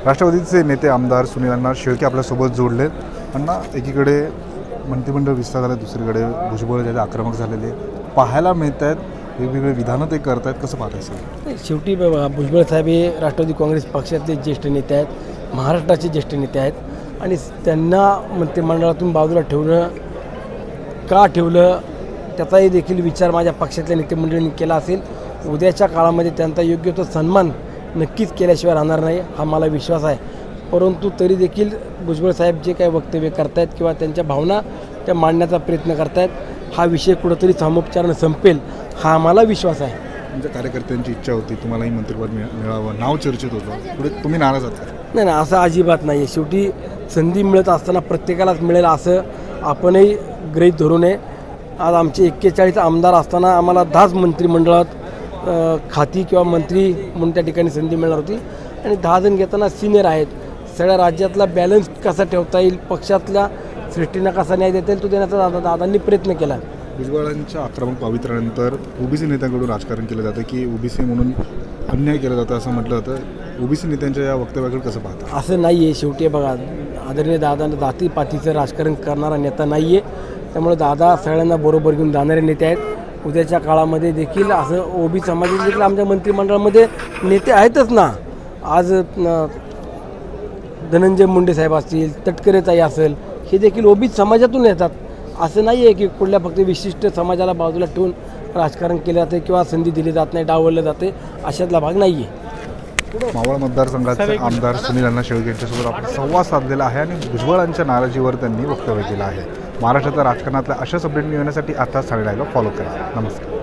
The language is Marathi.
राष्ट्रवादीचे नेते आमदार सुनील अण्णा शेळके आपल्यासोबत जोडले। अण्णा, एकीकडे मंत्रिमंडळ विस्तार झाला, दुसरीकडे भुजबळ जे आक्रमक झालेले पाहायला मिळत आहेत, वेगवेगळे विधानं ते करत आहेत, कसं पाहतायचं? शेवटी भुजबळ साहेब हे राष्ट्रवादी काँग्रेस पक्षाचे ज्येष्ठ नेते आहेत, महाराष्ट्राचे ज्येष्ठ नेते आहेत आणि त्यांना मंत्रिमंडळातून बाजूला ठेवणं का ठेवलं त्याचाही देखील विचार माझ्या पक्षातल्या नेतेमंडळींनी केला असेल। उद्याच्या काळामध्ये त्यांचा योग्य तो सन्मान नक्कीच केल्याशिवाय राहणार नाही हा मला विश्वास आहे। परंतु तरी देखील भुजबळ साहेब जे काही वक्तव्य करतायत किंवा त्यांच्या भावना त्या मांडण्याचा प्रयत्न करतायत, हा विषय कुठंतरी सामोपचारानं संपेल हा आम्हाला विश्वास आहे। म्हणजे कार्यकर्त्यांची इच्छा होती तुम्हालाही मंत्रिपद मिळावं, नाव चर्चेत होतं, पुढे तुम्ही नाराज आहात का? नाही नाही, असं अजिबात नाही आहे। शेवटी संधी मिळत असताना प्रत्येकालाच मिळेल असं आपणही गृहीत धरू नये। आज आमचे 41 आमदार असताना आम्हाला 10 मंत्रिमंडळात खाती किंवा मंत्री म्हणून त्या ठिकाणी संधी मिळणार होती आणि 10 जण घेताना सिनियर आहेत। सगळ्या राज्यातला बॅलन्स कसा ठेवता येईल, पक्षातल्या सृष्टींना कसा न्याय देता येईल तो देण्याचा दादांनी प्रयत्न केला। भुजबळांच्या आक्रमक पवित्र्यानंतर ओबीसी नेत्यांकडून राजकारण केलं जातं की ओबीसी म्हणून अन्याय केला जातं असं म्हटलं जातं। ओबीसी नेत्यांच्या या वक्तव्याकडे कसं पाहता? असं नाही आहे। शेवटी बघा, आदरणीय दादांना जातीपातीचं राजकारण करणारा नेता नाही आहे, त्यामुळे दादा सगळ्यांना बरोबर घेऊन जाणारे नेते आहेत। उद्याच्या काळामध्ये देखील असं ओबीसी समाजाचे देखील आमच्या मंत्रिमंडळामध्ये नेते आहेतच ना। आज धनंजय मुंडे साहेब असतील, तटकरेताई असेल, हे देखील ओबीसी समाजातून येतात। असं नाही आहे की कुठल्या फक्त विशिष्ट समाजाला बाजूला ठेवून राजकारण केलं जाते किंवा संधी दिली जात नाही, डावललं जाते, अशातला भाग नाही आहे। मावळ मतदारसंघाचे आमदार सुनील अण्णा शेळके यांच्यासोबत आपण संवाद साधलेला आहे आणि भुजबळांच्या नाराजीवर त्यांनी वक्तव्य केलं आहे। महाराष्ट्राच्या राजकारणातल्या अशाच अपडेट मिळवण्यासाठी आता ठाणे लाईव्हला फॉलो करा। नमस्कार।